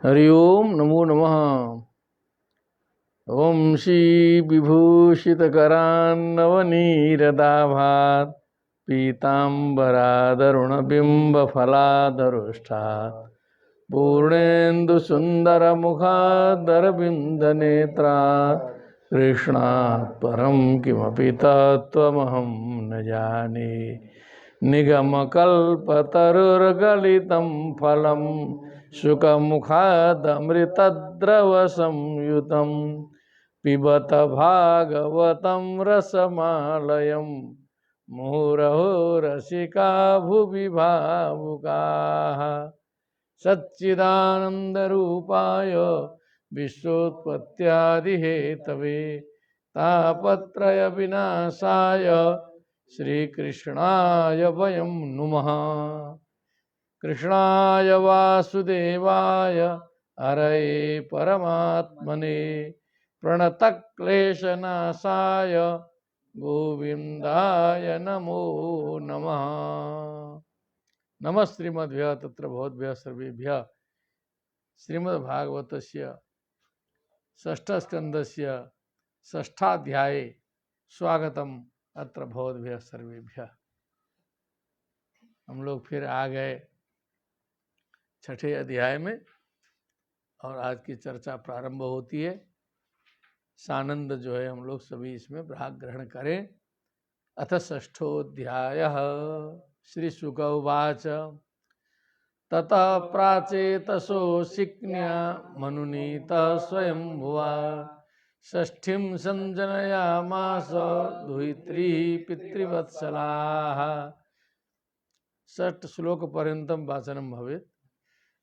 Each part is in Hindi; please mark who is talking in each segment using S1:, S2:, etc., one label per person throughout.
S1: हरि ओम नमो नमः। ओम श्री विभूषितकरान्नवनीरदाभात् पीताम्बरादरुणबिम्बफलादरुष्टात् पूर्णेन्दुसुन्दरमुखादरविन्दनेत्रात् कृष्णात् परं किमपि तत्त्वमहं न जाने। निगमकल्पतरुर्गलितं फलं शुकमुखादमृतद्रवसंयुतं पिबत भागवतं रसमालयं मुहुरहो रसिका भुवि भावुकाः। सच्चिदानन्दरूपाय विश्वोत्पत्त्यादिहेतवे तापत्रयविनाशाय श्रीकृष्णाय वयं नुमः। कृष्णाय वासुदेवाय हरये परमात्मने प्रणतक्लेशनाशाय गोविन्दाय नमो नमः। नमः श्रीमद्भ्यः तत्र भवद्भ्यः सर्वेभ्यः श्रीमद्भागवतस्य षष्ठस्कन्धस्य षष्ठाध्याये स्वागतम अत्र भवद्भ्यः सर्वेभ्यः। हम लोग फिर आ गए छठे अध्याय में और आज की चर्चा प्रारंभ होती है। सानंद जो है हम लोग सभी इसमें भाग ग्रहण करें। अथ षष्ठोऽध्यायः। श्री शुक उवाच ततः प्राचेतसो शिक्न्या मनुनीतः स्वयंभुवा षष्ठीं संजनयामास दुहित्री पितृवत्सलाः। षष्ठ श्लोक पर्यन्तं वाचनं भवेत्।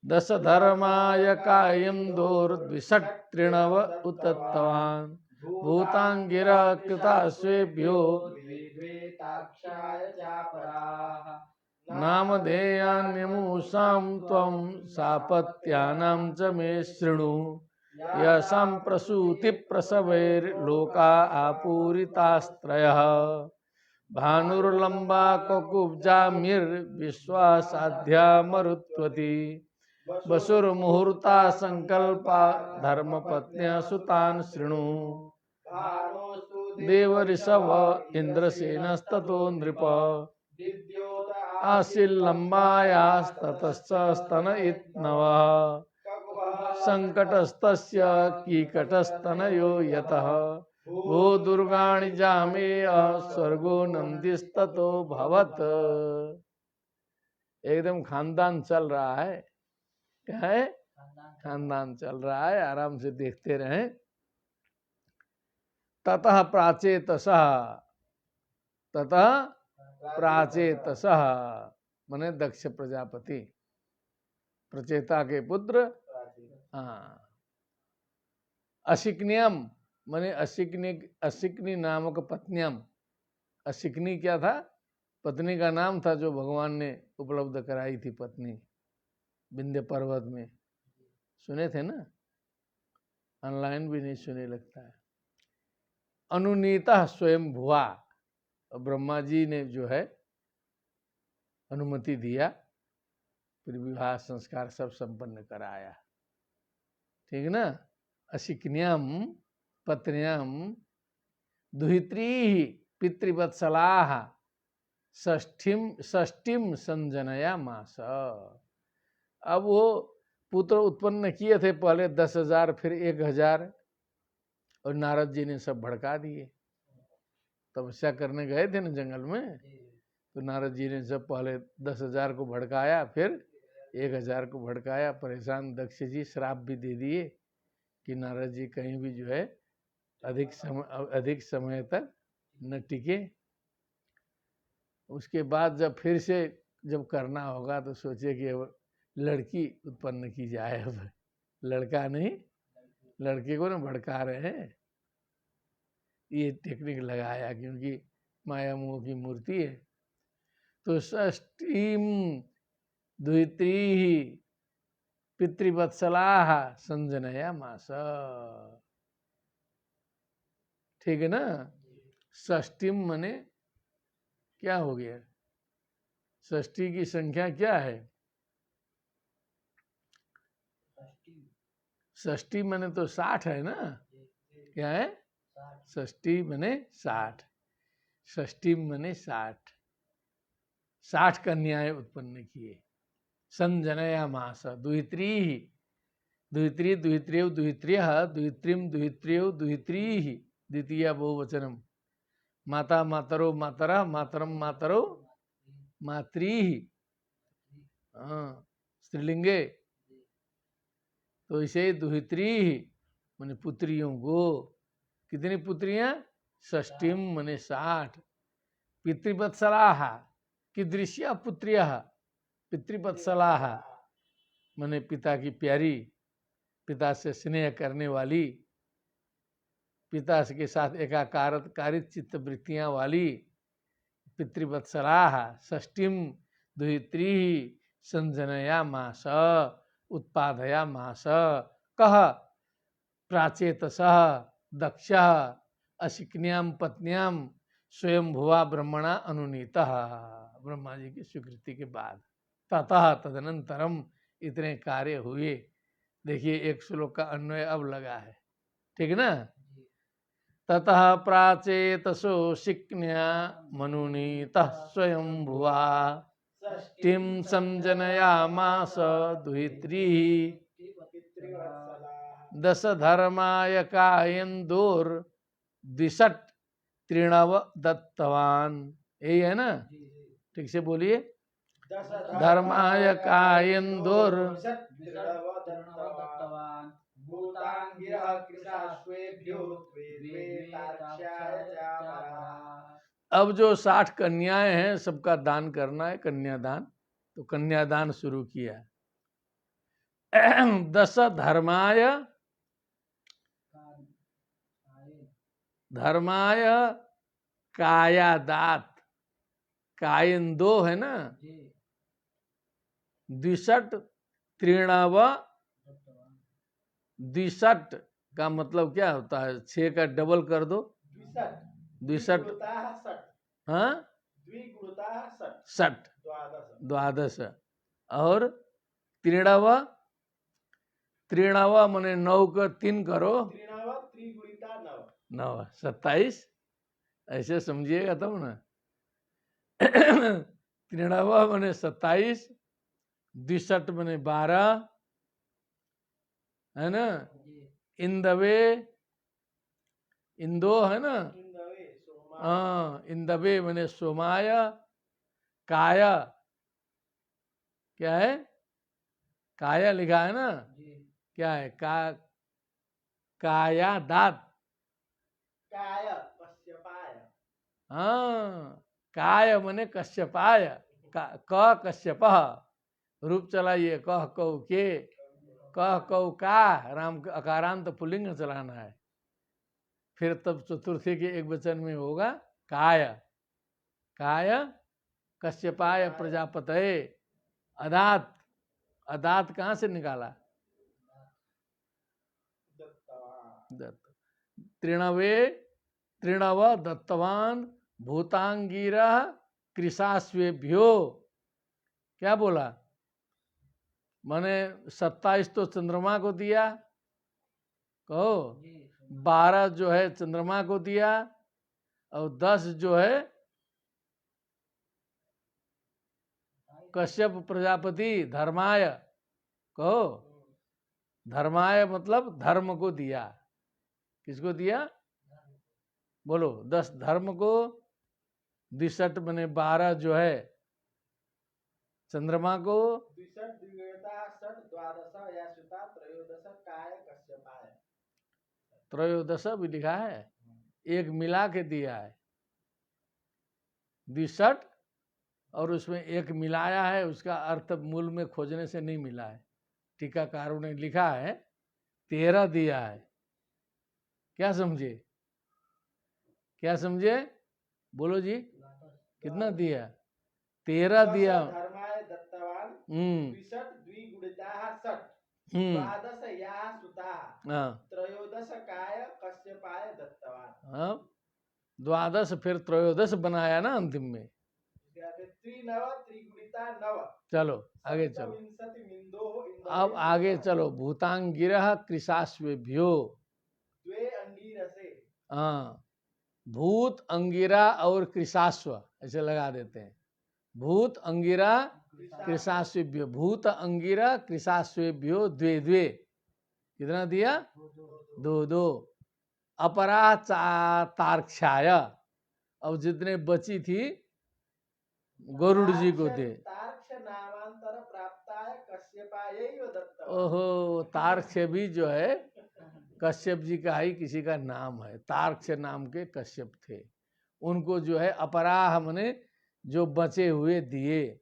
S1: दश धर्माय कायन्दोर्द्विषट्त्रिणव उतत्तवान् भूताङ्गिरा कृता स्वेभ्यो नामधेयान्यमूषां त्वं सापत्यानां च मे शृणु यशां प्रसूतिप्रसवैर्लोका आपूरितास्त्रयः भानुर्लम्बा ककुब्जामिर्विश्वासाध्या मरुत्वती वसुर्मुहूर्ता संकल्पा धर्मपत्न्या सुतान् शृणु देवऋषभ इन्द्रसेनस्ततो नृप आसील्लम्बायास्ततश्च स्तन इत्नवः संकटस्तस्य कीकटस्तनयो यतः वो दुर्गाणि जामेय स्वर्गो नंदिस्ततो भवत। एकदम खानदान चल रहा है। क्या है? खानदान चल रहा है। आराम से देखते रहें। ततः प्राचेतसः, ततः प्राचेतसः माने दक्ष प्रजापति, प्रचेता के पुत्र। हाँ। अशिक्नियम माने अशिक्नी नामक पत्नियम। अशिक्नी क्या था? पत्नी का नाम था जो भगवान ने उपलब्ध कराई थी पत्नी विंध्य पर्वत में। सुने थे ना? ऑनलाइन भी नहीं सुने लगता है। अनुनीता स्वयं भुआ, ब्रह्मा जी ने जो है अनुमति दिया, फिर विवाह संस्कार सब संपन्न कराया। ठीक ना? अशिक्न्याम पत्न्याम दुहित्री पितृवत्सलाः षष्ठीम संजनया मास। अब वो पुत्र उत्पन्न किए थे पहले 10,000 फिर 1,000 और नारद जी ने सब भड़का दिए। तपस्या करने गए थे ना जंगल में, तो नारद जी ने सब पहले 10,000 को भड़काया, फिर 1,000 को भड़काया। परेशान दक्ष जी श्राप भी दे दिए कि नारद जी कहीं भी जो है अधिक समय तक न टिके। उसके बाद जब फिर से जब करना होगा तो सोचे कि अब लड़की उत्पन्न की जाए। अब लड़का नहीं, लड़के को ना भड़का रहे हैं। ये टेक्निक लगाया क्योंकि माया मोह की मूर्ति है। तो षष्ठीम द्वित्री पितृवत्सलाः संजनया मास। ठीक है ना? षष्ठीम मने क्या हो गया? षष्ठी की संख्या क्या है? षष्ठी मने तो 60 है ना, क्या है? षष्ठी मने 60, षष्ठी मने 60, 60 कन्याएं उत्पन्न किए। संजनया मास दुहित्री, दुहित्री दुहित्र्यौ दुहित्र्यः दुहित्रीं दुहित्र्यौ दुहित्रीः द्वितीय बहुवचनम। माता मातरो मातरः मातरम मातरो मातृः, स्त्रीलिंगे। तो इसे दुहित्री माने पुत्रियों को। कितनी पुत्रियां? षष्ठीम माने 60। पितृवत्सलाः कीदृश्या पुत्र्यः? पितृवत्सलाः माने पिता की प्यारी, पिता से स्नेह करने वाली, पिता के साथ एकाकारित चित्त वृत्तियां वाली पितृवत्सलाः। षष्ठीम दुहित्री संजनया मास उत्पादया मास। कह प्राचेतसः दक्षः अशिक्न्याम पत्न्याम स्वयं भुवा ब्रह्मणा अनुनीतः। ब्रह्मा जी की स्वीकृति के बाद ततः तदनंतरम इतने कार्य हुए। देखिए एक श्लोक का अन्वय अब लगा है, ठीक ना। ततः प्राचेतसो शिक्न्या मनुनीतः स्वयं भुवा षष्ठीं संजनयामास दुहित्री दश धर्माय कायन्दोर द्विषट् त्रिणव दत्तवान। यही है ना, ठीक से बोलिए। धर्माय कायन्दोर अब जो 60 कन्याएं हैं सबका दान करना है, कन्यादान। तो कन्यादान शुरू किया। 10 धर्माय, धर्माय कायादात, कायन 2 है ना, द्विषट् त्रिणव। द्विषट् का मतलब क्या होता है? 6 का डबल कर दो, द्विषट्। हाँ, षट् द्वादश। और त्रिणव, त्रिणव माने 9 का 3 करो, 9 27। ऐसे समझिएगा तब ना। त्रिणव माने 27, द्विषट् माने 12 है ना। इंदवे, इंदो है ना, हाँ, इंदवे माने सोमाय। काया क्या है? काया लिखा है ना, क्या है? काया दात, काय कश्यपाय। हाँ, काय माने कश्यपाय, क कश्यप। रूप चलाइए, कह कौ के, कह कौ का, राम अकारांत पुल्लिंग चलाना है। फिर तब चतुर्थी के एक वचन में होगा काय, काय कश्यपाय प्रजापतये। अदात, अदात कहाँ से निकाला? दत्त। त्रिणवे, त्रिणव दत्तवान भूतांगीरा कृषास्वेभ्यो। क्या बोला? मैंने 27 तो चंद्रमा को दिया, कहो 12 जो है चंद्रमा को दिया, और 10 जो है कश्यप प्रजापति धर्माय। कहो धर्माय मतलब धर्म को दिया। किसको दिया? बोलो 10 धर्म को, 62 बने 12 जो है चंद्रमा को, त्रयोदश भी लिखा है, एक मिला के दिया है 62, और उसमें एक मिलाया है। उसका अर्थ मूल में खोजने से नहीं मिला है, टीकाकारों ने लिखा है 13 दिया है। क्या समझे? क्या समझे? बोलो जी, कितना दिया? 13 दिया। त्रयोदश काय कश्यपाय दत्तवान। हाँ, द्वादश फिर त्रयोदश बनाया ना अंतिम में। त्रिनव त्रिगुणिता नव। चलो आगे चलो। अब आगे चलो, भूतांगिरः कृशाश्वेभ्यो। हाँ, भूत अंगिरा और कृशाश्व ऐसे लगा देते हैं। भूत अंगिरा कृशाश्वेभ्यो, भूत अंगिरा कृशाश्वेभ्यो द्वे द्वे, कितना दिया? दो दो। अपरा तार्क्षाय, अब जितने बची थी गरुड़ जी को दे। ओहो, तार्क्ष भी जो है कश्यप जी का ही किसी का नाम है। तार्क्ष नाम के कश्यप थे, उनको जो है अपराह मने जो बचे हुए दिए।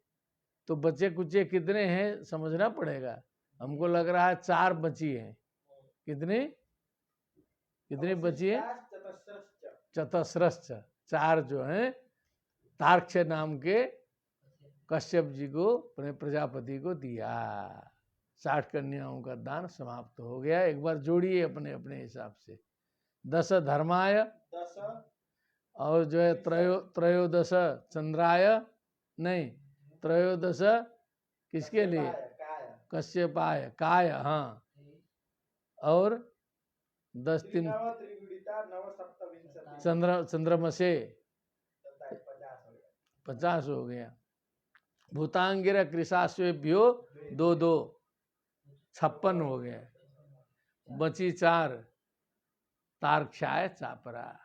S1: तो बचे कुचे कितने हैं समझना पड़ेगा। हमको लग रहा है 4 बची हैं। कितनी कितनी बची है? चतस्रश्च, 4 जो हैं तार्क्ष नाम के कश्यप जी को, अपने प्रजापति को दिया। 60 कन्याओं का दान समाप्त हो गया। एक बार जोड़िए अपने अपने हिसाब से। 10 धर्माय, और जो है त्रयोदश चंद्राय, नहीं, त्रयोदश किसके लिए? कश्यपाय, काय, हाँ, और 10 3 चंद्रमसे 50 हो गया। भूतांगिर कृशाश्वेभ्यो 2 2, 56 हो गया। बची 4, तार्क्षाय चापरा,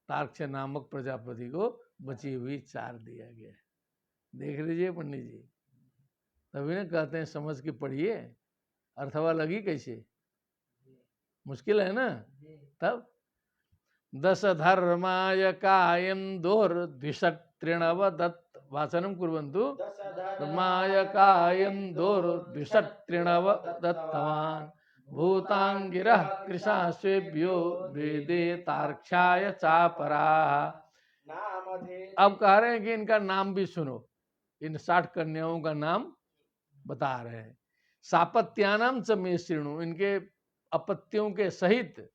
S1: तार्क्ष नामक प्रजापति को बची हुई 4 दिया गया। देख लीजिए पंडित जी, तभी ना कहते हैं समझ के पढ़िए। अर्थवा लगी कैसे? मुश्किल है ना। तब 10 धर्माय कायं दोर्द्विषत्रिणवदत्, वाचनं कुर्वन्तु। धर्माय कायं दोर्द्विषत्रिणवदत्तवान् भूतांगिरः कृशाश्वेभ्यो वेदे तार्क्षाय चापराः। अब कह रहे हैं कि इनका नाम भी सुनो। इन 60 कन्याओं का नाम बता रहे हैं। सापत्यानां च मे शृणु, इनके अपत्यों के सहित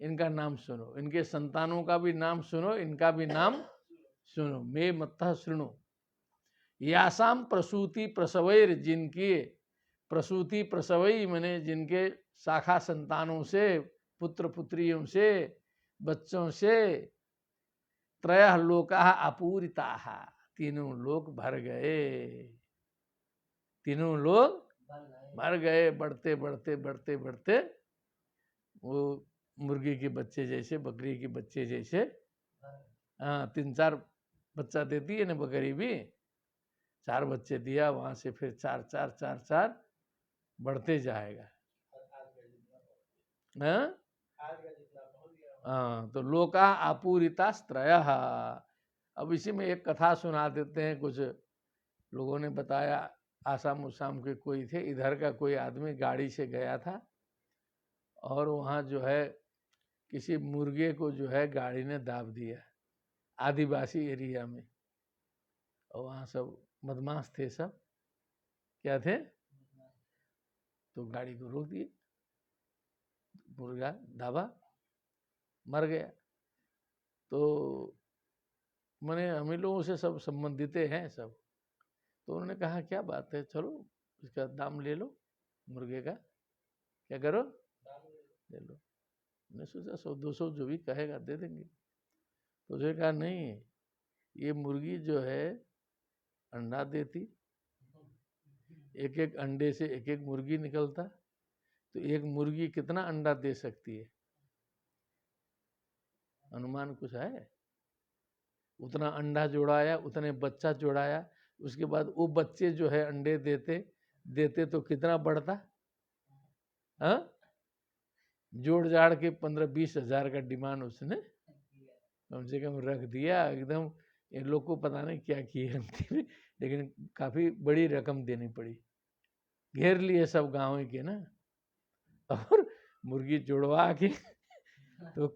S1: इनका नाम सुनो। इनके संतानों का भी नाम सुनो, इनका भी नाम सुनो। मे मत्तः शृणु। यासाम प्रसूति प्रसवैर, जिनकी प्रसूति प्रसवई मने जिनके शाखा संतानों से, पुत्र पुत्रियों से, बच्चों से, त्रयः लोकाः अपूरिताः, तीनों लोग भर गए। तीनों लोग भर गए। बढ़ते बढ़ते बढ़ते बढ़ते वो मुर्गी के बच्चे जैसे, बकरी के बच्चे जैसे, हाँ, 3-4 बच्चा देती है ना बकरी भी। 4 बच्चे दिया, वहां से फिर 4 4 4 4 बढ़ते जाएगा। हाँ, तो लोका आपूरिता त्रयः। अब इसी में एक कथा सुना देते हैं। कुछ लोगों ने बताया, आसाम उसाम के कोई थे, इधर का कोई आदमी गाड़ी से गया था और वहाँ जो है किसी मुर्गे को जो है गाड़ी ने दाब दिया, आदिवासी एरिया में। और वहाँ सब बदमाश थे, सब क्या थे, तो गाड़ी को रोक दिए, मुर्गा दाबा, मर गया। तो मैंने हम ही लोगों से सब संबंधित हैं सब। तो उन्होंने कहा क्या बात है, चलो इसका दाम ले लो, मुर्गे का क्या करो, ले लो। मैंने सोचा 100-200 जो भी कहेगा दे देंगे। तो उसने कहा नहीं, ये मुर्गी जो है अंडा देती, एक एक अंडे से एक एक मुर्गी निकलता, तो एक मुर्गी कितना अंडा दे सकती है, अनुमान कुछ है? उतना अंडा जोड़ाया, उतने बच्चा जोड़ाया, उसके बाद वो बच्चे जो है अंडे देते देते तो कितना बढ़ता, हाँ? जोड़ जाड़ के 15-20 हजार का डिमांड उसने कम से कम रख दिया एकदम। इन लोग को पता नहीं क्या किए, लेकिन काफी बड़ी रकम देनी पड़ी। घेर लिए सब गाँव के ना, और मुर्गी जोड़वा के तो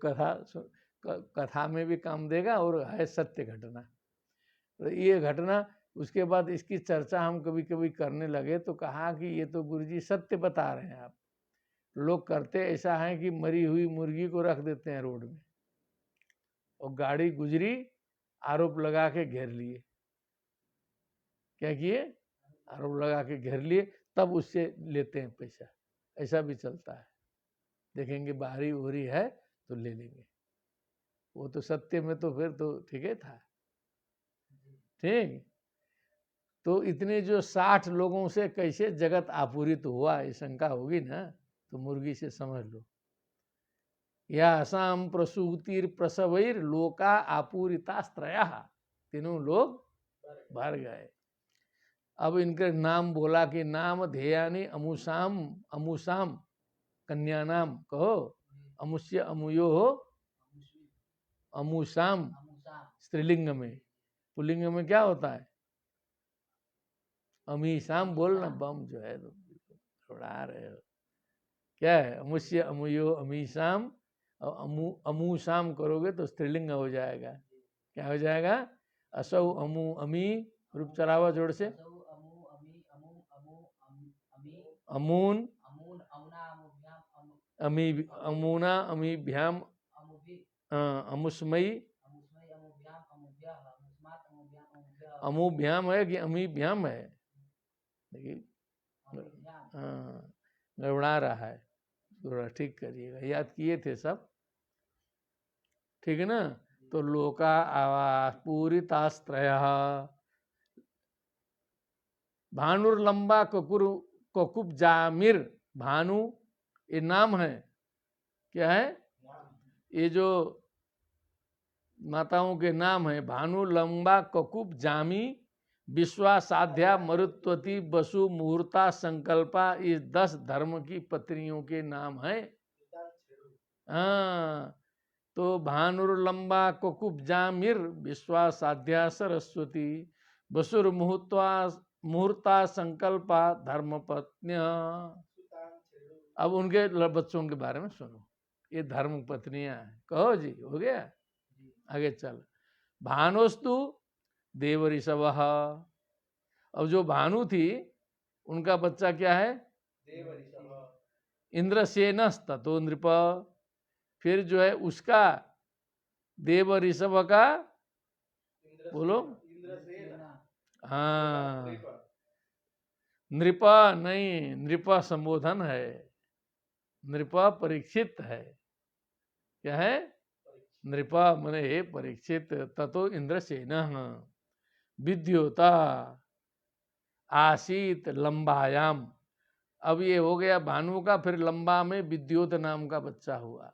S1: कथा में भी काम देगा और है सत्य घटना। तो ये घटना, उसके बाद इसकी चर्चा हम कभी कभी करने लगे तो कहा कि ये तो गुरुजी सत्य बता रहे हैं आप। लोग करते ऐसा है कि मरी हुई मुर्गी को रख देते हैं रोड में, और गाड़ी गुजरी, आरोप लगा के घेर लिए। क्या किए? आरोप लगा के घेर लिए। तब उससे लेते हैं पैसा, ऐसा भी चलता है। देखेंगे बाहरी ओहरी है तो ले लेंगे, वो तो सत्य में तो फिर तो ठीक है था। ठीक, तो इतने जो 60 लोगों से कैसे जगत आपूरित हुआ, ये शंका होगी ना, तो मुर्गी से समझ लो। या असाम प्रसूतिर प्रसवैर लोका आपूरितास्त्रया, तीनों लोग भर गए। अब इनके नाम बोला कि नाम ध्येयानि अमुसाम, अमुसाम कन्या नाम कहो, अमुष्य अमुयो हो, अमुसाम स्त्रीलिंग में, पुल्लिंग में क्या होता है? अमीशाम बोलना, बम जो है तो उड़ा रहे हो, क्या है? अमुष्य अमुयो अमीशाम, और अमूसाम करोगे तो स्त्रीलिंग हो जाएगा। क्या हो जाएगा? असौ अमु अमी, रूप चलावा जोड़ से, अमून अमी, अमूना अमीभ्याम, अमुस्मयी, अमुभ्याम है कि अमीभ्याम है? देखिए गड़बड़ा रहा है, थोड़ा ठीक करिएगा, याद किए थे सब, ठीक है ना? तो लोका आवास पूरितास्त्रय, भानुर्लंबा ककुर ककुब जामिर, भानु ये नाम है, क्या है? ये जो माताओं के नाम है, भानु लंबा ककुब जामी विश्वा साध्या मरुत्वती बसु मुहूर्ता संकल्पा, ये 10 धर्म की पत्नियों के नाम है। हाँ, तो भानुर्लंबा ककुब जामिर विश्वा साध्या सरस्वती बसुर मुहूर्ता संकल्पा धर्म पत्न्य। अब उनके बच्चों के बारे में सुनो, ये धर्म पत्नियां हैं। कहो जी, हो गया? आगे चल, भानुस्तु देव ऋषभ, अब जो भानु थी उनका बच्चा क्या है? इंद्रसेनस ततो नृप, फिर जो है उसका देव ऋषभ का, बोलो, हाँ नृप नहीं, नृप संबोधन है, नृप परीक्षित है। क्या है? नृप मने हे परीक्षित, ततो इंद्रसेन विद्योता आसीत लंबायाम, अब ये हो गया भानु का, फिर लंबा में विद्योत नाम का बच्चा हुआ,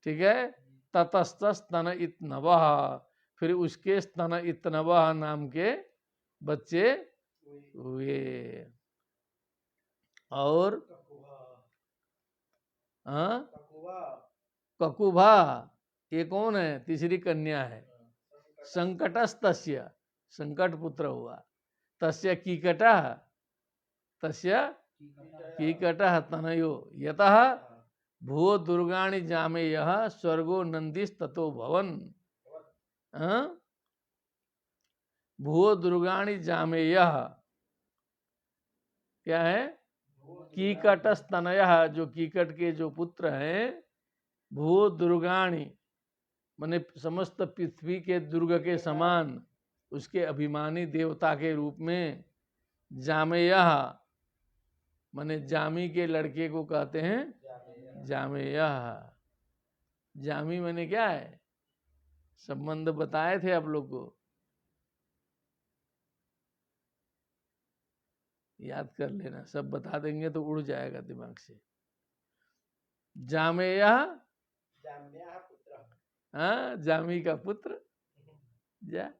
S1: ठीक है? ततस्त स्तन इतनवः, फिर उसके स्तन इतनवः नाम के बच्चे हुए। और ककुभा, ये कौन है? तीसरी कन्या है। संकटस्तस्य, संकट पुत्र हुआ। तस्य कीकटः, तस्य कीकटः तनयो यतः भुवो दुर्गाणि जामेयः स्वर्गो नंदिस्ततो भवन। भुवो दुर्गाणि जामेयः क्या है? कीकटस्तनयः, जो कीकट के जो पुत्र हैं, भुवो दुर्गाणि माने समस्त पृथ्वी के दुर्ग के समान, उसके अभिमानी देवता के रूप में, जामेयः माने जामी के लड़के को कहते हैं जामेयः। जामी माने क्या है? संबंध बताए थे आप लोग को, याद कर लेना, सब बता देंगे तो उड़ जाएगा दिमाग से। जामेयः, हाँ जामी का पुत्र, जा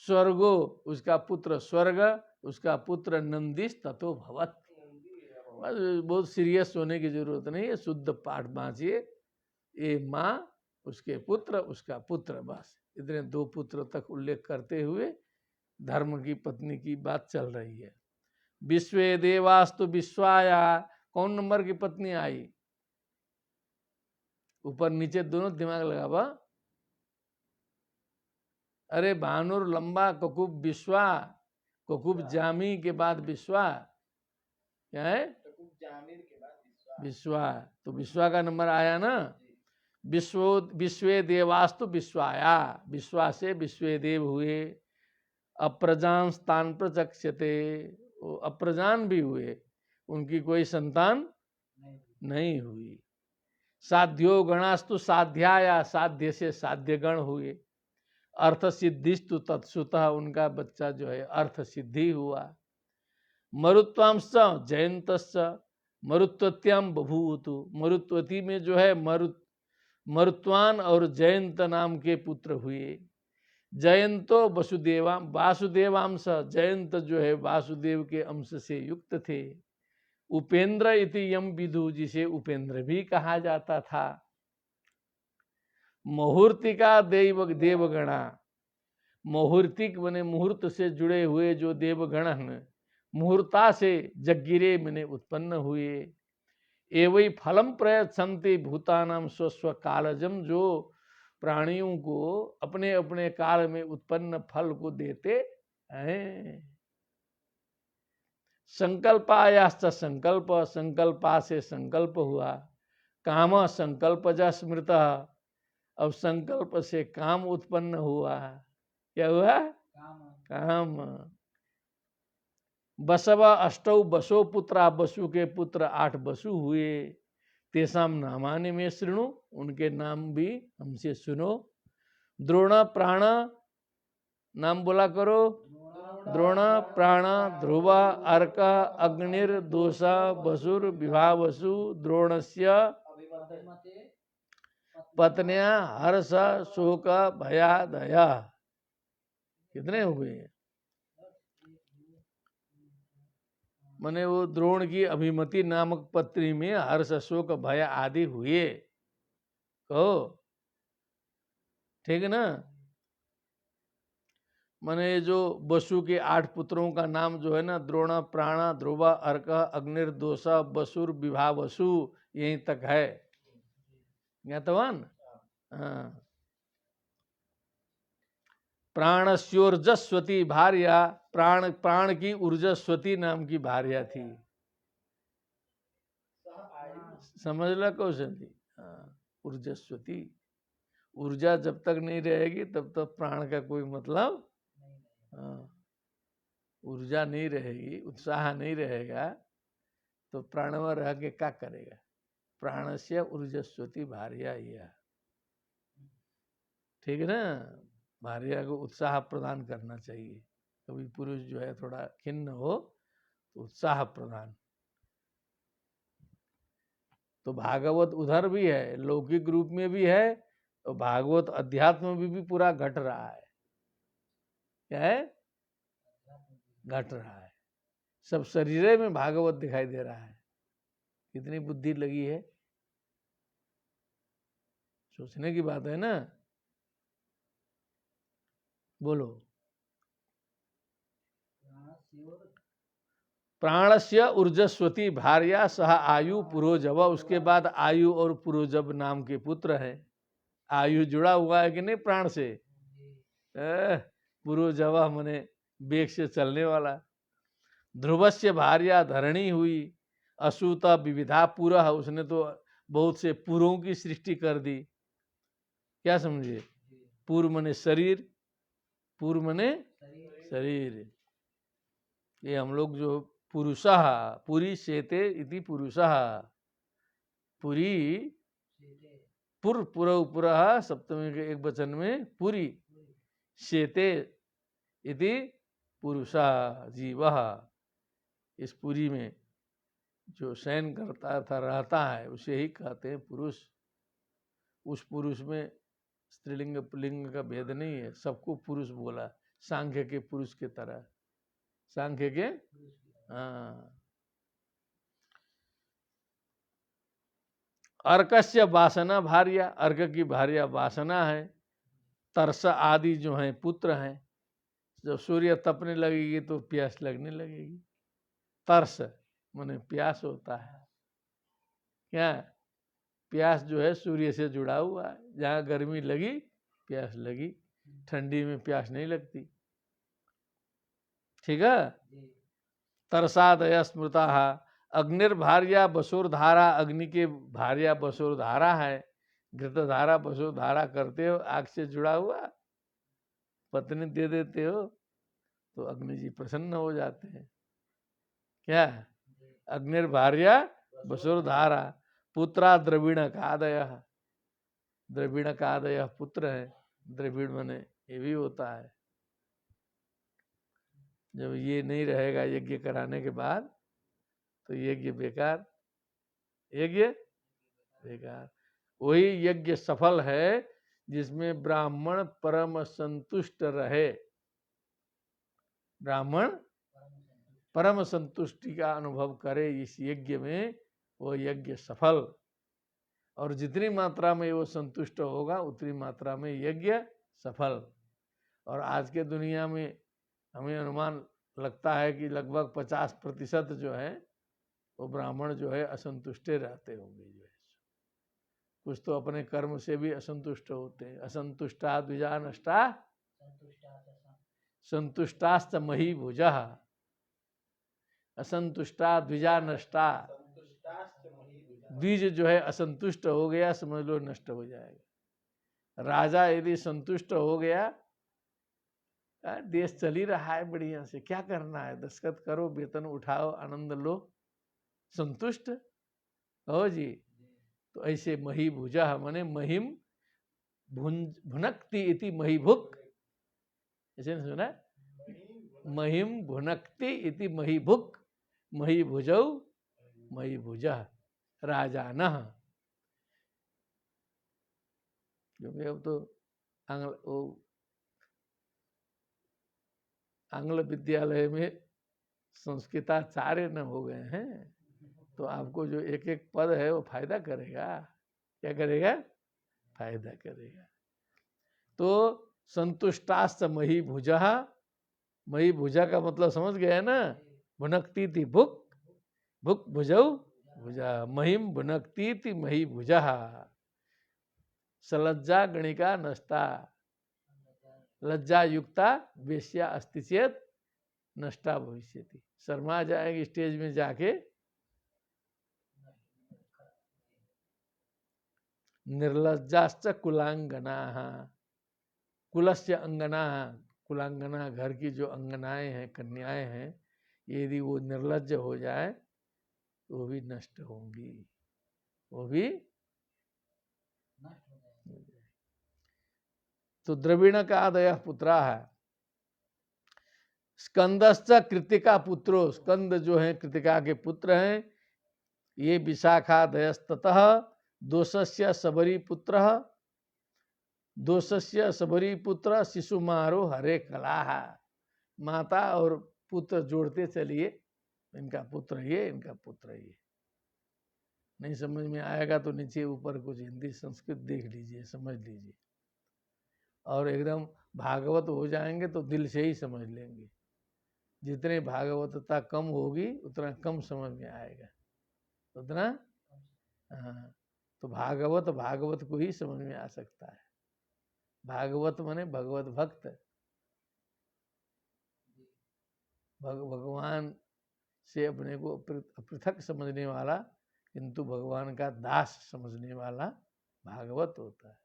S1: स्वर्गो उसका पुत्र स्वर्ग, उसका पुत्र नंदिस ततो भवत। बस बहुत सीरियस होने की जरूरत नहीं है, शुद्ध पाठ बांचिए। ये माँ, उसके पुत्र, उसका पुत्र, बस इतने 2 पुत्र तक उल्लेख करते हुए धर्म की पत्नी की बात चल रही है। विश्वे देवास्तु विश्वाया, कौन नंबर की पत्नी आई? ऊपर नीचे दोनों दिमाग लगावा। अरे भानुर लंबा ककुब विश्वा, ककुब जामी के बाद विश्वा, क्या है? विश्वा, तो विश्वा का नंबर आया ना। विश्वे देवास्तु विश्वाया, विश्वा से विश्वे देव हुए। अप्रजान स्थान प्रचक्षते, वो अप्रजान भी हुए, उनकी कोई संतान नहीं हुई। साध्यो गणास्तु साध्याया, साध्य से साध्य गण हुए। अर्थ सिद्धिस्तु तत्सुतः, उनका बच्चा जो है अर्थ सिद्धि हुआ। मरुत्वांश जयंतश्च मरुत्वत्याम बभूवतु, मरुत्वती में जो है मरुत्वान और जयंत नाम के पुत्र हुए। जयंतो वसुदेवा वासुदेवांश, जयंत जो है वासुदेव के अंश से युक्त थे। उपेंद्र इति यम विदु, जिसे उपेंद्र भी कहा जाता था। मुहूर्तिका देवगणा, मुहूर्तिक बने मुहूर्त से जुड़े हुए जो देवगण हैं, मुहूर्ता से जगिरे मने उत्पन्न हुए। एवं फलम प्रयच्छन्ति भूतानाम स्वस्व कालजम, जो प्राणियों को अपने अपने काल में उत्पन्न फल को देते हैं। संकल्पायाश्च संकल्प, संकल्पा से संकल्प हुआ। काम संकल्पजा स्मृत, अब संकल्प से काम उत्पन्न हुआ। क्या हुआ? काम। बसवा अष्टौ बसो पुत्रा, बसु के पुत्र 8 बसु हुए। तेसाम नामानि में शृणु, उनके नाम भी हमसे सुनो। द्रोण प्राण, नाम बोला करो। द्रोण प्राण ध्रुव अर्क अग्निर दोषा बसुर विभावसु। द्रोणस्य पत्न्या हर्ष शोक भया दया। कितने हो गए? मने वो द्रोण की अभिमति नामक पत्नी में हर्ष शोक भय आदि हुए। कहो ठीक है ना? मने जो बसु के 8 पुत्रों का नाम जो है ना, द्रोण प्राण ध्रुव अर्क अग्निर्दोष बसुर विभावसु, यहीं तक है। ज्ञातवान? हाँ। प्राणस्योर्जस्वती भार्या, प्राण की ऊर्जस्वती नाम की भार्या थी। समझ ला कौशल जी? ऊर्जस्वती, ऊर्जा जब तक नहीं रहेगी तब तक प्राण का कोई मतलब। ऊर्जा नहीं रहेगी, उत्साह नहीं रहेगा तो प्राणव रह के क्या करेगा? प्राणस्य ऊर्जस्वती भार्या यह, ठीक है ना? भार्या को उत्साह प्रदान करना चाहिए। कभी पुरुष जो है थोड़ा खिन्न हो तो उत्साह प्रदान। तो भागवत उधर भी है, लौकिक रूप में भी है, और भागवत अध्यात्म में भी पूरा घट रहा है। क्या है? घट रहा है। सब शरीर में भागवत दिखाई दे रहा है। कितनी बुद्धि लगी है, सोचने की बात है ना। बोलो। प्राणस्य ऊर्जस्वती भार्या सह आयु पुरोजव, उसके बाद आयु और पुरोजव नाम के पुत्र है। आयु जुड़ा हुआ है कि नहीं प्राण से? पुरोजव मने वेग से चलने वाला। ध्रुवस्य भार्या धरणी हुई। असूता विविधा पुरा, उसने तो बहुत से पुरों की सृष्टि कर दी। क्या समझे? पूर्व मने शरीर, पूर्व मने शरीर। ये हम लोग जो पुरुषः, पुरी शेते इति पुरुषः, पुरी पुरः सप्तमी के एक वचन में पुरी, शेते इति पुरुषः जीवः। इस पुरी में जो शयन करता था, रहता है, उसे ही कहते हैं पुरुष। उस पुरुष में स्त्रीलिंग पुल्लिंग का भेद नहीं है, सबको पुरुष बोला, सांख्य के पुरुष के तरह। सांख्य के अर्कस्य वासना भार्या, अर्क की भार्या वासना है। तरस आदि जो हैं पुत्र हैं। जब सूर्य तपने लगेगी तो प्यास लगने लगेगी। तरस माने प्यास होता है। क्या? प्यास जो है सूर्य से जुड़ा हुआ है। जहाँ गर्मी लगी प्यास लगी, ठंडी में प्यास नहीं लगती। ठीक है? तरसादय स्मृता। अग्निर्भार्या बसुरधारा, अग्नि के भार्या बसुरधारा है। घृतधारा बसुरधारा करते हो, आग से जुड़ा हुआ पत्नी दे देते हो तो अग्नि जी प्रसन्न हो जाते हैं। क्या अग्निर्भार्या वसुर्धारा पुत्रा द्रविण कादय, द्रविण कादय पुत्र है, द्रविण मने ये भी होता है। जब ये नहीं रहेगा यज्ञ कराने के बाद तो यज्ञ बेकार, यज्ञ बेकार। वही यज्ञ सफल है जिसमें ब्राह्मण परम संतुष्ट रहे, ब्राह्मण परम संतुष्टि का अनुभव करे इस यज्ञ में, वो यज्ञ सफल। और जितनी मात्रा में वो संतुष्ट होगा उतनी मात्रा में यज्ञ सफल। और आज के दुनिया में हमें अनुमान लगता है कि लगभग 50% जो है वो ब्राह्मण जो है असंतुष्ट रहते होंगे। जो है कुछ तो अपने कर्म से भी असंतुष्ट होते हैं। असंतुष्टा द्विजा नष्टा संतुष्टास्त मही भुजा, असंतुष्टा द्विजा नष्टा। द्विज जो है असंतुष्ट हो गया समझ लो नष्ट हो जाएगा। राजा यदि संतुष्ट हो गया, देश चल ही रहा है बढ़िया से, क्या करना है, दस्तखत करो, वेतन उठाओ, आनंद लो, संतुष्ट हो जी। तो ऐसे मही भुजा माने महिम भुनक्ति इति मही भुक, ऐसे नहीं सुना, महिम भुनक्ति इति मही भुक, मही भुजौ मही भुजा राजान। क्योंकि अब तो आंग्ल विद्यालय में संस्कृताचार्य न हो गए हैं, तो आपको जो एक एक पद है वो फायदा करेगा। क्या करेगा? फायदा करेगा। तो संतुष्टास्त मही भुजा, मही भुजा का मतलब समझ गया ना, भुनकती थी भुक, भुक भुजौ भुजा, महिम भुनकती थी मही भुजा, सलज्जा गणिका नष्टा, लज्जा युक्ता वेश्या अस्ति चेत नष्टा भविष्यति। शर्मा जाएंगे स्टेज में जाके, निर्लज्जाश्च कुलांगना, कुलस्य अंगना, कुलांगना घर की जो अंगनाएं हैं, कन्याएं हैं, यदि वो निर्लज्ज हो जाए तो वो भी नष्ट होंगी, वो भी तो द्रविण का आदय पुत्रा है। स्कंदश्च कृतिका पुत्रो, स्कंद जो है कृतिका के पुत्र हैं। ये विशाखादयस्ततः दोषस्य सबरी पुत्र, दोषस्य सबरी पुत्र शिशुमारो हरे कलाह। माता और पुत्र जोड़ते चलिए, इनका पुत्र ये, इनका पुत्र ये। नहीं समझ में आएगा तो नीचे ऊपर कुछ हिंदी संस्कृत देख लीजिए, समझ लीजिए। और एकदम भागवत हो जाएंगे तो दिल से ही समझ लेंगे। जितने भागवतता कम होगी उतना कम समझ में आएगा, उतना हाँ। तो भागवत भागवत को ही समझ में आ सकता है। भागवत माने भगवत भक्त, भगवान से अपने को पृथक समझने वाला, किंतु भगवान का दास समझने वाला भागवत होता है।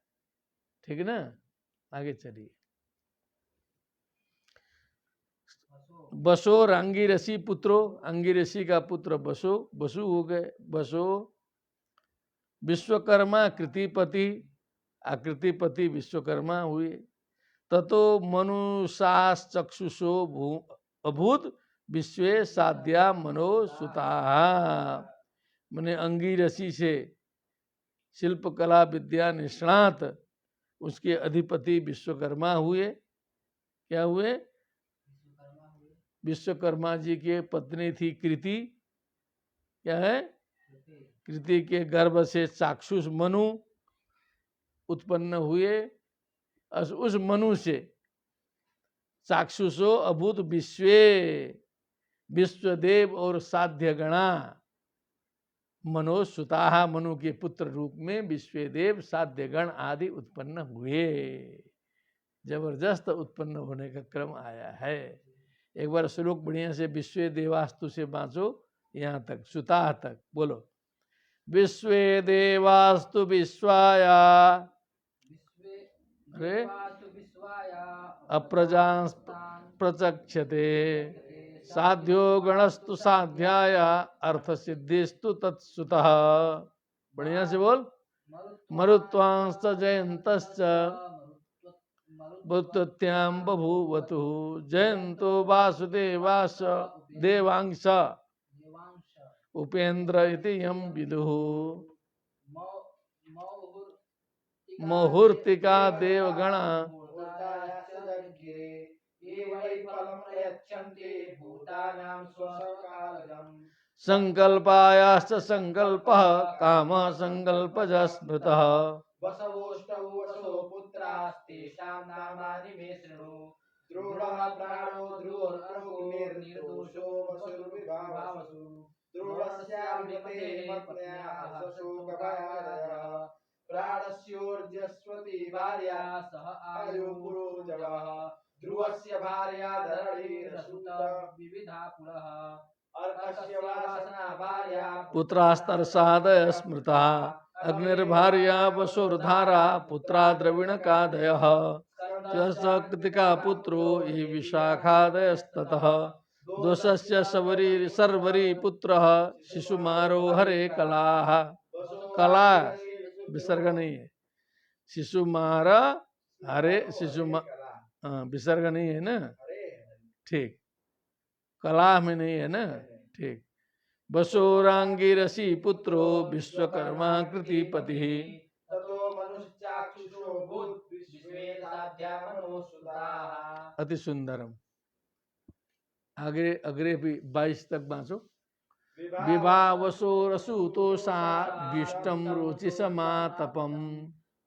S1: ठीक ना? आगे चलिए। बसो अंगिरसी पुत्रो, अंगिरसी का पुत्र बसो, बसु हो गए। बसो विश्वकर्मा कृतिपति, आकृतिपति विश्वकर्मा हुए। ततो मनुषाश्चक्षुषो अभूत विश्वे साध्या मनो सुता। मैंने अंगिरसी से शिल्पकला विद्या निष्णात उसके अधिपति विश्वकर्मा हुए। क्या हुए? विश्वकर्मा जी के पत्नी थी कृति। क्या है? कृति के गर्भ से चाक्षुष मनु उत्पन्न हुए। उस मनु से चाक्षुषो अभूत विश्वे, विश्वदेव और साध्य गणा मनोसुता, मनु के पुत्र रूप में विश्वदेव साध्यगण आदि उत्पन्न हुए। जबरदस्त उत्पन्न होने का क्रम आया है। एक बार श्लोक बढ़िया से विश्वे देवास्तु से बाँचो, यहाँ तक सुता तक बोलो। विश्वे देवास्तु विश्वाया अप्रजां प्रचक्षते साध्यो गणस्तु साध्याय अर्थ सिद्धिस्तु तत्सुतः। बढ़िया से बोल। मरुत्वांश्च जयन्तश्च बुद्धत्यां बभूवतु जयन्तो वासुदेवास देवांश उपेन्द्र इति यं विदुः। मुहूर्तिका देवगण संकल्पायाश्च संकल्पः काम संकल्पज स्मृतः।
S2: वसवो पुत्रास्तेषां नामानि मे शृणु। द्रोणः प्राणो ध्रुवोऽर्निर्दोषो वसुर्विभावसु। द्रोणस्याभिमतेः पत्न्याः शोकभयादयः। प्राणस्योर्जस्वती भार्या सह आयुपुरोजवः। ध्रुवस्य भार्या धरणीरसुता विविधा पुरः। अर्कस्य वासना भार्या
S1: पुत्रास्तर्षादय स्मृता अग्निर्भार्या वसुर्धारा पुत्रा द्रविणकादयः कृतिका पुत्रो ये विशाखादयस्ततः दोषस्य सर्वरी पुत्रः शिशुमारो हरे कलाः। कला विसर्ग नहीं है। शिशुमार हरे विसर्ग नहीं है ना, ठीक। कला में नहीं है ना, ठीक। बसोरांगिरसी पुत्रो विश्वकर्मा कृतिपति। अति सुंदरम। आगे अग्रे भी 22 तक बाँचो। विभावसो रसूतोषा विष्टम रुचिसमातपम।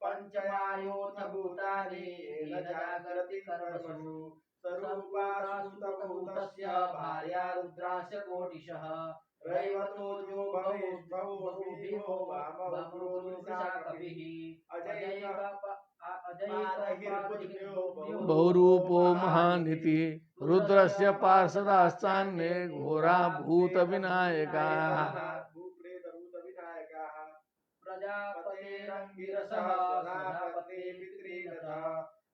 S2: पंचमायोथ भूतानि येन जागरति कर्मसु। स्वरूपासुतभूतस्य भार्या रुद्रास्य कोटिशः। रैवतो जो बहुभिः वामो कपिः।
S1: बहुरूपो महानिति रुद्रस्य पार्षदाश्चान्ये घोरा भूत विनायकाः।
S2: प्रजापतेरंगिरसः स्वधापते पितृगतः।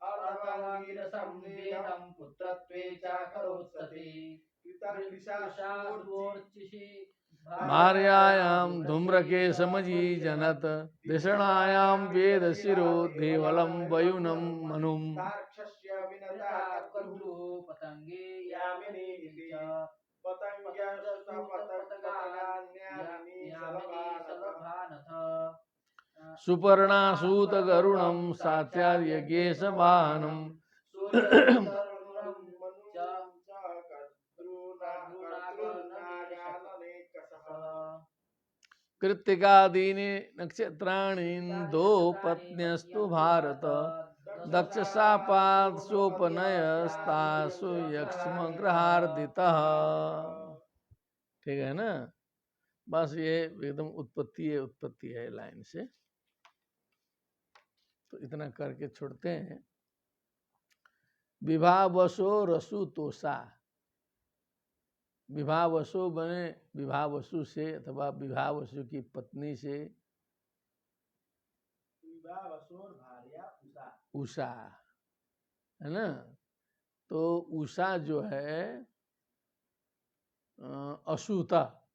S2: अर्धवांगिरसं वेदं पुत्रत्वे चाकरोत्सते। कृतकृशासूर्चिषि
S1: भार्यायां धूम्रके समजी जनत दिषणायां वेद शिरो देवलं वयुनं मनुम्।
S2: तार्क्ष्य विनता कर्तुः पतंगे यामिनी इति च। पतंग्यस्तपतंगान्यामिनी
S1: सुपर्णासूत गरुणं सात्यार्य गेशवाहनम्। कृत्तिकादीनि नक्षत्राणि दो पत्न्यस्तु भारत दक्ष शापात् सोपनयस्तासु यक्ष्म ग्रहार्दितः। ठीक है ना, बस ये एकदम उत्पत्ति है लाइन से, तो इतना करके छोड़ते हैं। विभावसो रसुतोषा। विभावसु बने विभावसु से अथवा विभावसु की पत्नी से। उषा है ना, तो उषा जो है असूता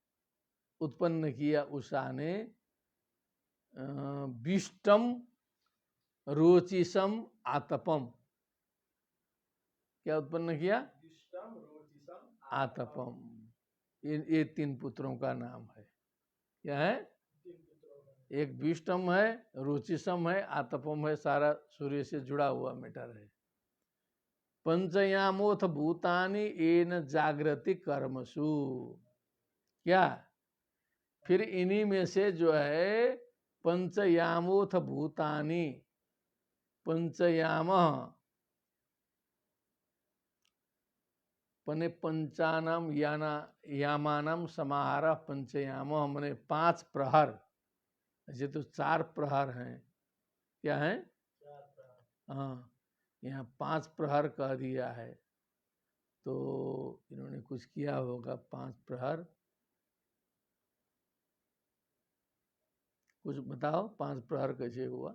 S1: उत्पन्न किया उषा ने। विष्टम रोचिसम आतपम, क्या उत्पन्न किया? आतपम। ये 3 पुत्रों का नाम है। क्या है? एक विष्टम है, रुचिसम है, आतपम है। सारा सूर्य से जुड़ा हुआ मैटर है। पंचयामोथ भूतानि येन जागृति कर्मसु। क्या? फिर इन्हीं में से जो है पंचयामोथ भूतानि, पंचयाम पने पंचानाम यामानाम समाहार पंचयाम मने 5 प्रहर। ऐसे तो 4 प्रहर हैं। क्या है? हाँ, यहाँ 5 प्रहर कह दिया है, तो इन्होंने कुछ किया होगा। 5 प्रहर कुछ बताओ, 5 प्रहर कैसे हुआ?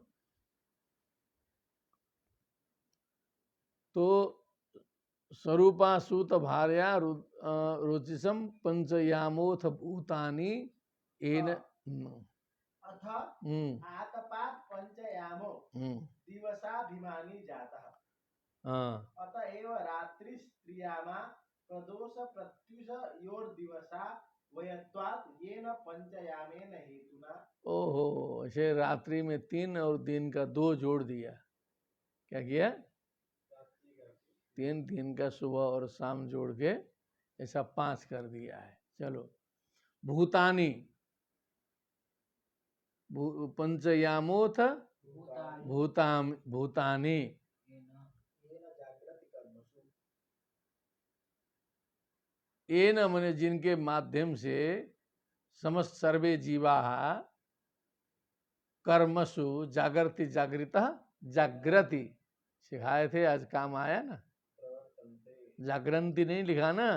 S1: तो स्वरूपा सूत भार्या रुचिसम पंचयामोथ भूतानि एन
S2: अथ
S1: हम्म
S2: आतपात पंचयामो
S1: हम्म
S2: दिवसाभिमानी जातः
S1: हाँ
S2: अतएव रात्रि स्त्रियामा प्रदोष प्रत्युष योर दिवसा वयत्वात् येन पंचयामेन हेतुना।
S1: ओहो, ऐसे रात्रि में 3 और दिन का 2 जोड़ दिया। क्या किया? 3 दिन का सुबह और शाम जोड़ के ऐसा 5 कर दिया है। चलो, भूतानी पंचयामोथ भूतानी एन मने जिनके माध्यम से समस्त सर्वे जीवा कर्मसु जागृति जागृति सिखाए थे, आज काम आया ना। जागृति नहीं लिखा ना,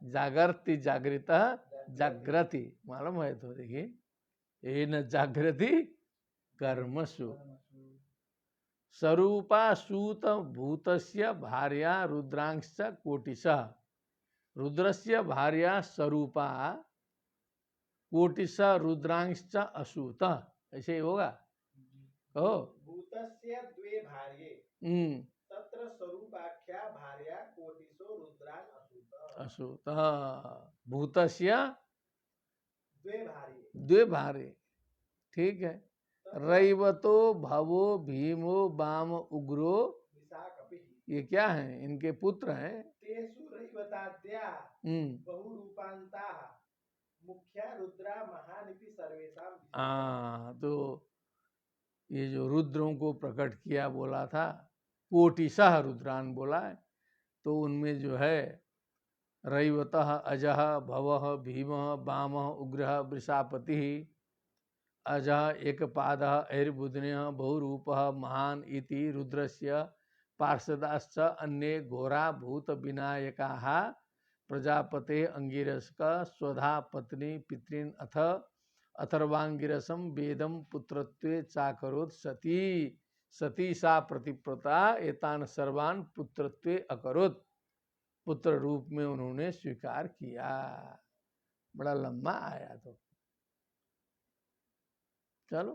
S1: जागृति जागृति मालूम है तो देखिए, एन जागृति कर्मसु स्वरूपा सूत भूतस्य भार्या रुद्रांश कोटिश रुद्रस्य भार्या स्वरूपा कोटिश रुद्रांश असूत, ऐसे ही होगा। कहो।
S2: भूतस्य द्वे भार्ये तत्र स्वरूपाख्या भार्या कोटिशो रुद्रान असूत।
S1: भूतस्य द्वे भार्ये, ठीक है। रैवतो भवो भीमो वाम उग्रो, ये क्या है? इनके पुत्र हैं।
S2: तेषु रैवताद्या बहुरूपान्ता मुख्या रुद्रा महानिपि सर्वेषां।
S1: तो ये जो रुद्रों को प्रकट किया बोला था, कोटिशः रुद्रान बोला है, तो उनमें जो है रैवतः अजः भवः भीमः वामः उग्रः वृषापतिः अजः एकपादः ऐर्बुध्नयः बहुरूपः महान् इति रुद्रस्य पार्षदाश्च अन्ये घोरा भूत विनायकाः प्रजापते अंगिरस का स्वधा पत्नी पितृन अथ अथर्वांगिरसम वेदम पुत्रत्वे चाकरोत् सती सती सा प्रतिप्रता एतान सर्वान पुत्रत्वे अकरोत्, पुत्र रूप में उन्होंने स्वीकार किया। बड़ा लंबा आया। तो चलो,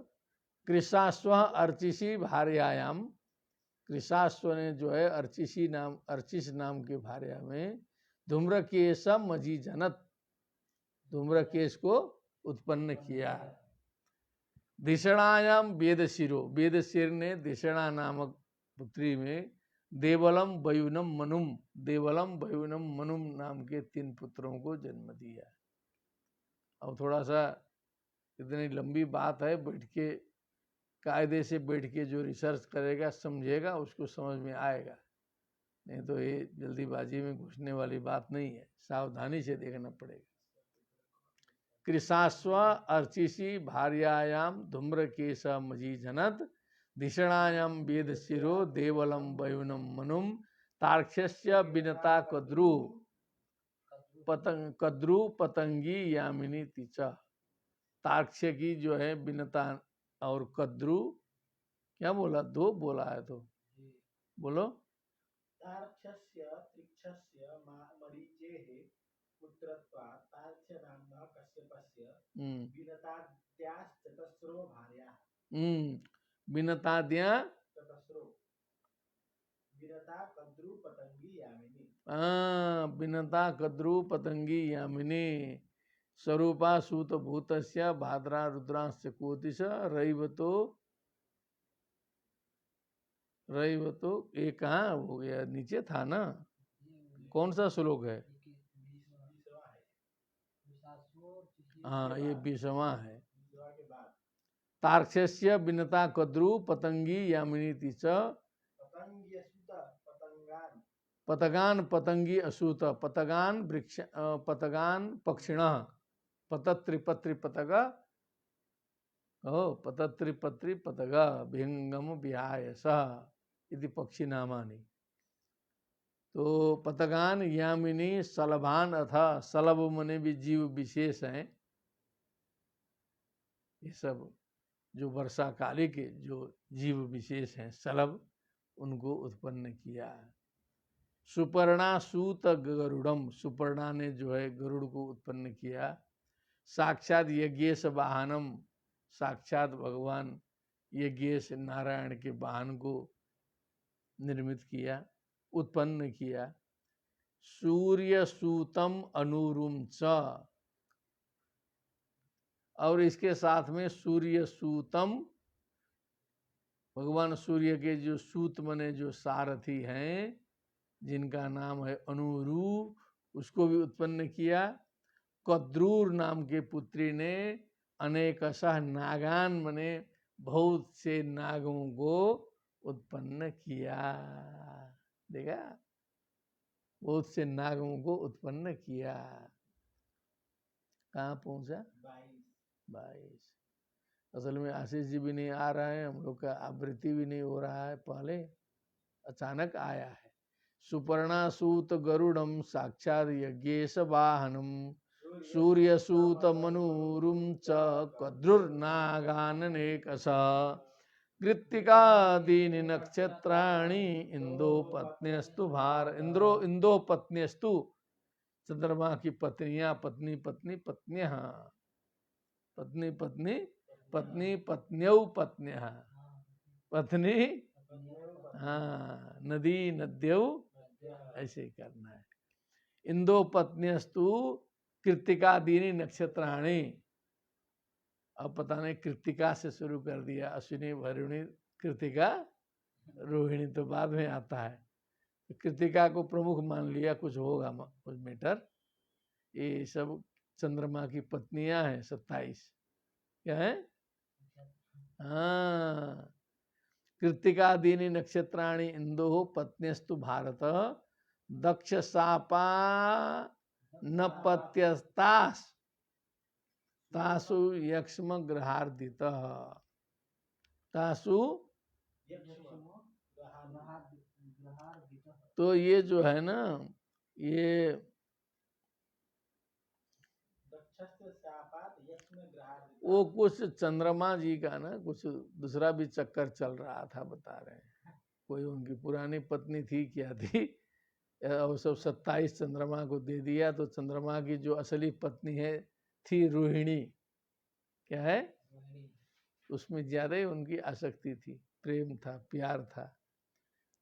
S1: कृषास्व अर्चिसी भार्यायाम, कृषास्व ने जो है अर्चिस नाम के भार्या में धूम्रकेश मजी जनत, धूम्रकेश को उत्पन्न किया। धिषणायाम वेदशिरो, वेदशिर ने धिषणा नामक पुत्री में देवलम वयुनम मनुम, देवलम वयुनम मनुम नाम के 3 पुत्रों को जन्म दिया। अब थोड़ा सा इतनी लंबी बात है, बैठ के कायदे से बैठ के जो रिसर्च करेगा समझेगा उसको समझ में आएगा, नहीं तो ये जल्दीबाजी में घुसने वाली बात नहीं है, सावधानी से देखना पड़ेगा। कृषास्व अर्चिसी भार्यायाम धूम्रकेश मजी जनत धिषणायाम वेद शिरो देवलम वयुनम मनुम तार्क्ष्य विनता कद्रु पतंगी यामिनी तिच। तार्क्ष्य की जो है विनता और कद्रु, क्या बोला? 2 बोला है तो बोलो।
S2: तार्क्ष्यस्य त्रिक्षस्य मरीचेः पुत्रत्वात् तार्क्ष्य नाम्नः कश्यपस्य विनताद्याश्चतस्रो भार्याः।
S1: विनताद्या
S2: चतस्रो विनता कद्रु पतंगी यामिनी।
S1: विनता कद्रु पतंगी यामिनी स्वरूपा सूत भूतस्य भाद्रा रुद्रांश कोटिश रैवतो ये कहाँ हो गया? नीचे था ना, कौन सा श्लोक है? हाँ, ये 20वां है। तार्क्ष्य विनता कद्रु पतंगी यामिनी तिच पतगान पतंगी असूत पतगान वृक्ष पतगान पक्षिणः पतत्रिपत्रि पतग पतत्रिपत्रि पतग भिंगम विहाय सह इति पक्षी नामानि। तो पतगान यामिनी सलभान अथा, सलभ मने भी जीव विशेष हैं। ये सब जो वर्षा काली के जो जीव विशेष हैं सलभ, उनको उत्पन्न किया। सुपर्णा सूत गरुड़म, सुपर्णा ने जो है गरुड़ को उत्पन्न किया। साक्षात यज्ञेश वाहनम, साक्षात भगवान यज्ञेश नारायण के वाहन को निर्मित किया, उत्पन्न किया। सूर्य सूतम अनुरुम च, और इसके साथ में सूर्य सूतम, भगवान सूर्य के जो सूत मने जो सारथी हैं जिनका नाम है अनुरू, उसको भी उत्पन्न किया। कद्रूर नाम के पुत्री ने अनेकशः नागान मने बहुत से नागों को उत्पन्न किया। देखा, बहुत से नागों को उत्पन्न किया। कहाँ पहुंचा? 22। असल में आशीष जी भी नहीं आ रहे हैं, हम लोग का आवृत्ति भी नहीं हो रहा है, पहले अचानक आया है। सुपर्णा सूत गरुड़म साक्षात यज्ञेश वाहनम, सूर्य सूत मनुरुम च कद्रुर्नागाननेकश, कृत्तिका दीनि नक्षत्राणि इंदो पत्न्यस्तु भार। इंदो पत्न्यस्तु, चंद्रमा की पत्नियां, पत्नी पत्नी पत्नियां, पत्नी पत्नी पत्नी पत्न्यौ पत्न्यः, पत्नी, हाँ, नदी नद्यौ, ऐसे ही करना है। इंदो पत्न्यस्तु कृत्तिका दीनी नक्षत्राणि, अब पता नहीं कृत्तिका से शुरू कर दिया, अश्विनी भरिणी कृत्तिका रोहिणी तो बाद में आता है। कृत्तिका को प्रमुख मान लिया, कुछ होगा कुछ मैटर। ये सब चंद्रमा की पत्नियां हैं 27। क्या है? हाँ, कृत्तिका दीनी नक्षत्राणि इंदो पत्न्यस्तु भारत, दक्ष सापा न पत्यस्तास, तासु यक्ष्म ग्रहार्दित, तासु। तो ये जो है ना, ये वो कुछ चंद्रमा जी का ना कुछ दूसरा भी चक्कर चल रहा था, बता रहे हैं। कोई उनकी पुरानी पत्नी थी, क्या थी, और सब 27 चंद्रमा को दे दिया। तो चंद्रमा की जो असली पत्नी है थी रोहिणी, क्या है, उसमें ज्यादा ही उनकी आसक्ति थी, प्रेम था, प्यार था।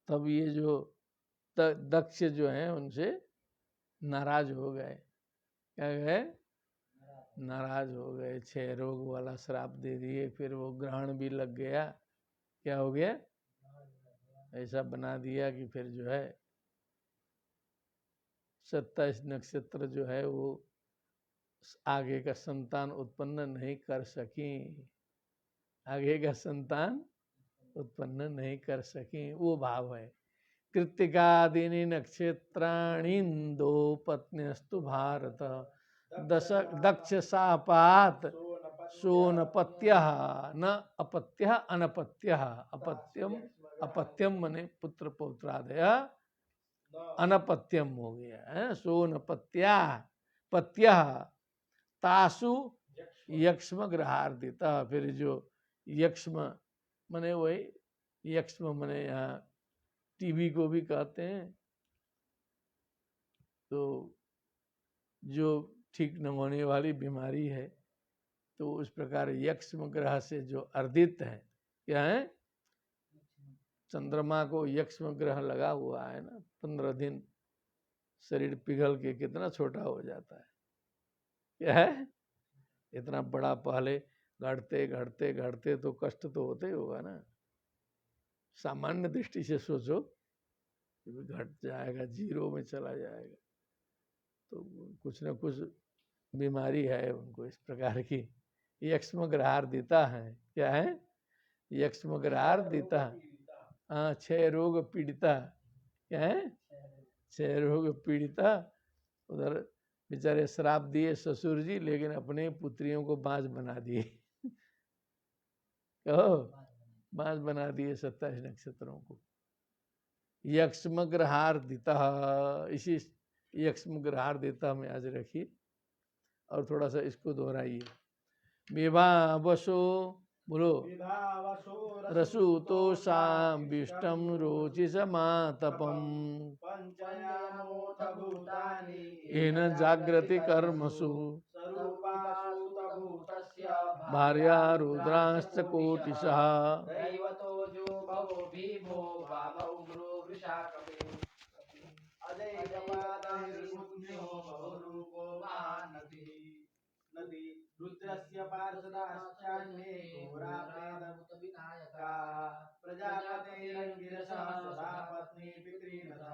S1: तब ये जो दक्ष जो है उनसे नाराज हो गए। क्या गए? नाराज हो गए, 6 रोग वाला श्राप दे दिए। फिर वो ग्रहण भी लग गया। क्या हो गया? ऐसा बना दिया कि फिर जो है 27 नक्षत्र जो है वो आगे का संतान उत्पन्न नहीं कर सकी, आगे का संतान उत्पन्न नहीं कर सकी। वो भाव है। कृत्तिका दीनी नक्षत्राणींदो पत्न्यस्तु भारत, दक्ष सापात सोनपत्यः न अपत्यः अनपत्यः, अपत्यम अपत्यम मने पुत्र पौत्रादय, अनपत्यम हो गया है। सोनपत्या पत्यः तासु यक्ष्म ग्रहार्दिता। फिर जो यक्ष्म मने वही यक्ष्म मने यहाँ टीबी को भी कहते हैं। तो जो ठीक न होने वाली बीमारी है, तो उस प्रकार यक्ष्म ग्रह से जो अर्दित है, क्या है, चंद्रमा को यक्ष्म ग्रह लगा हुआ है ना, 15 दिन शरीर पिघल के कितना छोटा हो जाता है। क्या है, इतना बड़ा पहले घटते घटते घटते तो कष्ट तो होते ही होगा ना। सामान्य दृष्टि से सोचो, घट जाएगा, 0 में चला जाएगा, तो कुछ न कुछ बीमारी है उनको इस प्रकार की। यक्ष्म ग्रहार्दिता है। क्या है? यक्ष्म ग्रहार्दिता। हाँ, 6 रोग पीड़िता। क्या है? 6 रोग पीड़िता। उधर बेचारे श्राप दिए ससुर जी, लेकिन अपने पुत्रियों को बांझ बना दिए। कहो, बांझ बना दिए 27 नक्षत्रों को। यक्ष्म ग्रहार्दिता, इसी यक्ष्म ग्रहार्दिता में आज रखिए और थोड़ा सा इसको दोहराइए। विवावशो बोलो
S2: विभावसो
S1: रसूतोषाम्बिष्टं रोचिषमातपम्
S2: पंचयामोऽथ भूतानि
S1: येन जाग्रति कर्मसु
S2: स्वरूपासुतभूतस्य
S1: भार्या रुद्राश्च कोटिशः
S2: दैवतो जो भवो भीमो वाम उग्रो वृषाकपे अदैकपादनिर्मुग्नो बहुरूपो महानदी नदी रुद्रस्य पार्षदाश्चान्ये घोराप्रेतभूत विनायका प्रजापतेरङ्गिरसः सदा पत्नी पितॄनः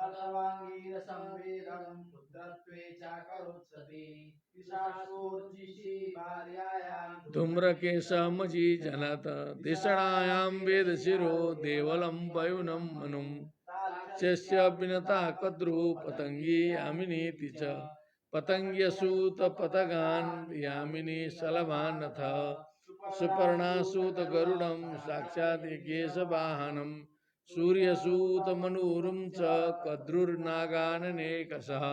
S2: अर्धवाङ्गीरसंवेदं पुत्रत्वे चाकरोत्सति ईशासोर्चिषि भार्यायां
S1: धूम्रकेशमजीजनत धिषणायां वेदशिरो देवलं पयुनं मनुं चस्य विनता कद्रु पतंगी यामिनीति च पतंग्यसूत पतगान् यामिनी सलभान्नथ सुपर्णासूत गरुडं साक्षात् केशवाहनं सूर्यसूत मनुरुं च कद्रुर्नागाननेकशः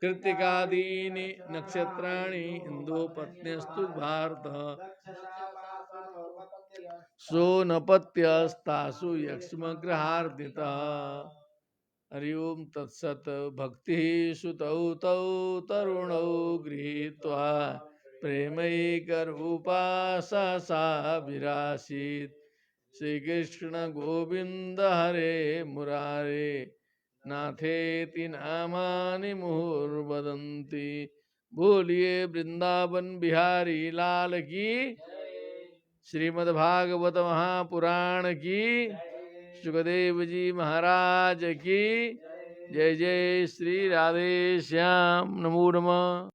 S1: कृत्तिकादीनि नक्षत्राणि इन्दोपत्न्यस्तु भारत सोनपत्यस्तासु यक्ष्मग्रहार्दितः। हरि ओम तत्सत। भक्ति सुतौ तौ तरुणौ गृहीत्वा प्रेमैकरूपा सा विरासीत्। श्रीकृष्ण गोविंद हरे मुरारे नाथेति नामानि मुहुर्वदन्ति। बोलिए वृंदावन बिहारी लाल की, श्रीमद्भागवत महापुराण की, सुखदेव जी महाराज की जय। जय श्री राधे श्याम। नमो नमः।